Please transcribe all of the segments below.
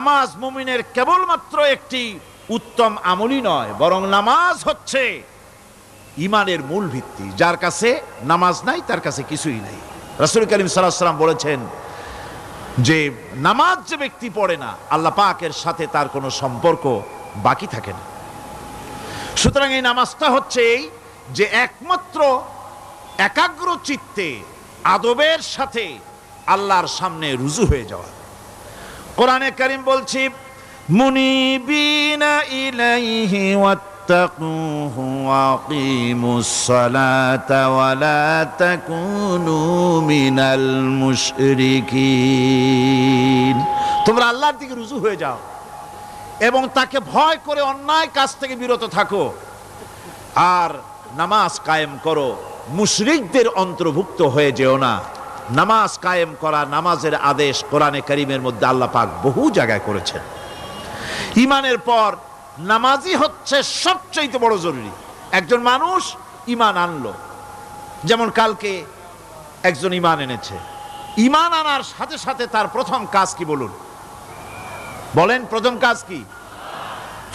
নামাজ মুমিনের কেবলমাত্র একটি উত্তম আমলই নয়, বরং নামাজ হচ্ছে ঈমানের মূল ভিত্তি। যার কাছে নামাজ নাই তার কাছে কিছুই নাই। রাসূল করিম সাল্লাল্লাহু আলাইহি ওয়াসাল্লাম বলেছেন যে নামাজ যে ব্যক্তি পড়ে না, আল্লাহ পাকের সাথে তার কোনো সম্পর্ক বাকি থাকে না। সুতরাং এই নামাজটা হচ্ছে এই যে একমাত্র একাগ্র চিত্তে আদবের সাথে আল্লাহর সামনে রুজু হয়ে যাওয়া। কোরআনে কারীম বলছি, মুনিবিনা ইলাইহি ওয়াত্তাকুহু ওয়াকিমুস সালাতা ওয়া লা তাকুনু মিনাল মুশরিকিন। তোমরা আল্লাহর দিকে রুজু হয়ে যাও এবং তাকে ভয় করে অন্যায় কাজ থেকে বিরত থাকো, আর নামাজ কায়েম করো, মুশরিকদের অন্তর্ভুক্ত হয়ে যেও না। নামাজ কায়েম করা, নামাজের আদেশ কোরআনে কারীমের মধ্যে আল্লাহ পাক বহু জায়গায় করেছেন। ঈমানের পর নামাজই হচ্ছে সবচেয়ে বড় জরুরি। একজন মানুষ ঈমান আনলো, যেমন কালকে একজন ঈমান এনেছে, ঈমান আনার সাথে সাথে তার প্রথম কাজ কি বলুন? বলেন, প্রথম কাজ কি?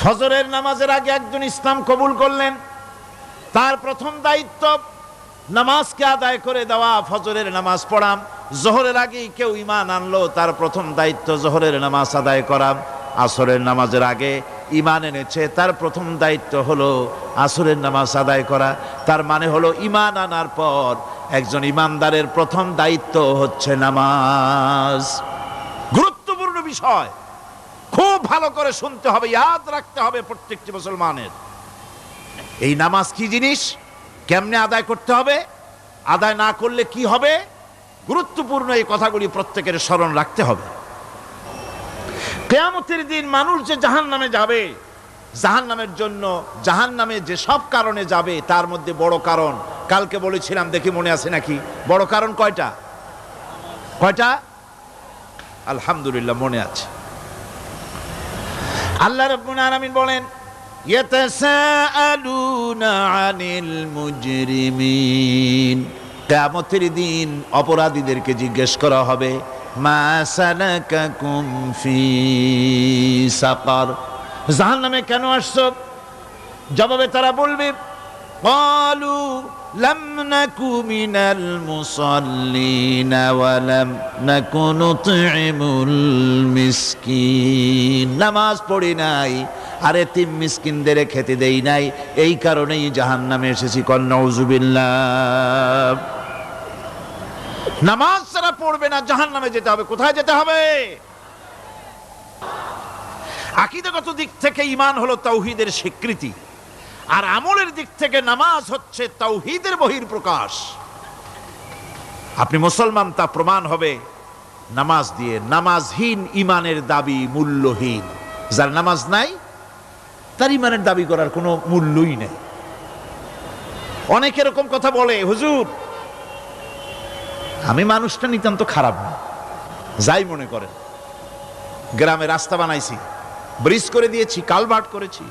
ফজরের নামাজের আগে একজন ইসলাম কবুল করলেন, তার প্রথম দায়িত্ব নামাজকে আদায় করে দেওয়া, ফজরের নামাজ পড়া। জোহরের আগেই কেউ ঈমান আনলো, তার প্রথম দায়িত্ব জোহরের নামাজ আদায় করা। আসরের নামাজের আগে ঈমান এনেছে, তার প্রথম দায়িত্ব হলো আসরের নামাজ আদায় করা। তার মানে হলো ঈমান আনার পর একজন ঈমানদারের প্রথম দায়িত্ব হচ্ছে নামাজ। গুরুত্বপূর্ণ বিষয়, খুব ভালো করে শুনতে হবে, ইয়াদ রাখতে হবে প্রত্যেকটি মুসলমানের। এই নামাজ কি জিনিস, কেমনে আদায় করতে হবে, আদায় না করলে কি হবে, গুরুত্বপূর্ণ এই কথাগুলি প্রত্যেকের স্মরণ রাখতে হবে। কিয়ামতের দিন মানুষ যে জাহান্নামে যাবে, জাহান্নামের জন্য জাহান্নামে যে সব কারণে যাবে তার মধ্যে বড় কারণ কালকে বলেছিলাম, দেখি মনে আছে নাকি? বড় কারণ কয়টা? কয়টা? আলহামদুলিল্লাহ মনে আছে। আল্লাহ রাব্বুল আলামিন বলেন, ইয়াতাসাআলুনা আনিল মুজরিমিন। কিয়ামতের দিন অপরাধীদেরকে জিজ্ঞেস করা হবে, মা সালাকাকুম ফি সাকার, জাহান্নামে কেন আসছো? জবাবে তারা বলবে, ক্বালু লাম নাকু মিনাল মুসাল্লিনা ওয়া লাম নাকু নুতঈমুল মিসকিন। নামাজ পড়ি নাই আর এতিম মিসকিনদের খেতে দেই নাই, এই কারণেই জাহান্নামে এসেছি। কল নাউযুবিল্লাহ। নামাজ যারা পড়বে না জাহান্নামে যেতে হবে। কোথায় যেতে হবে? আকীদাগত দিক থেকে ঈমান হলো তাওহীদের স্বীকৃতি, আর আমলের দিক থেকে নামাজ হচ্ছে তাওহীদের বহিঃপ্রকাশ। আপনি মুসলমান তা প্রমাণ হবে নামাজ দিয়ে। নামাজহীন ঈমানের দাবি মূল্যহীন। যার নামাজ নাই তার ঈমানের দাবি করার কোনো মূল্যই নেই। অনেক এরকম কথা বলে, হুজুর আমি মানুষটা নিতান্ত খারাপ না, যাই মনে করেন, গ্রামে রাস্তা বানাইছি, ব্রিজ করে দিয়েছি, কালভার্ট করেছি,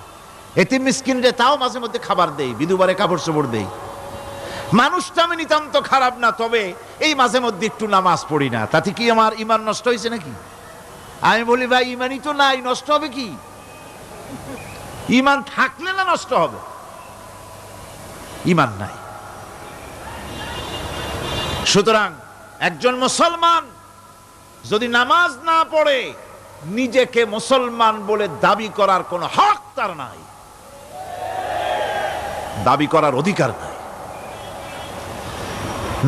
এতিম মিসকিনরে তাও মাঝে মধ্যে খাবার দেই, বিধবারে কাপড় চোপড় দেই, মানুষটা আমি নিতান্ত খারাপ না, তবে এই মাঝে মধ্যে একটু নামাজ পড়ি না, তাতে কি আমার ঈমান নষ্ট হয়েছে নাকি? আমি বলি, ভাই ঈমানই তো নাই, নষ্ট হবে কি? ঈমান থাকলে না নষ্ট হবে? ঈমান নাই। সুতরাং একজন মুসলমান যদি নামাজ না পড়ে, নিজেকে মুসলমান বলে দাবি করার কোনো হক তার নাই, দাবি করার অধিকার নাই।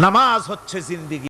নামাজ হচ্ছে জিন্দেগি।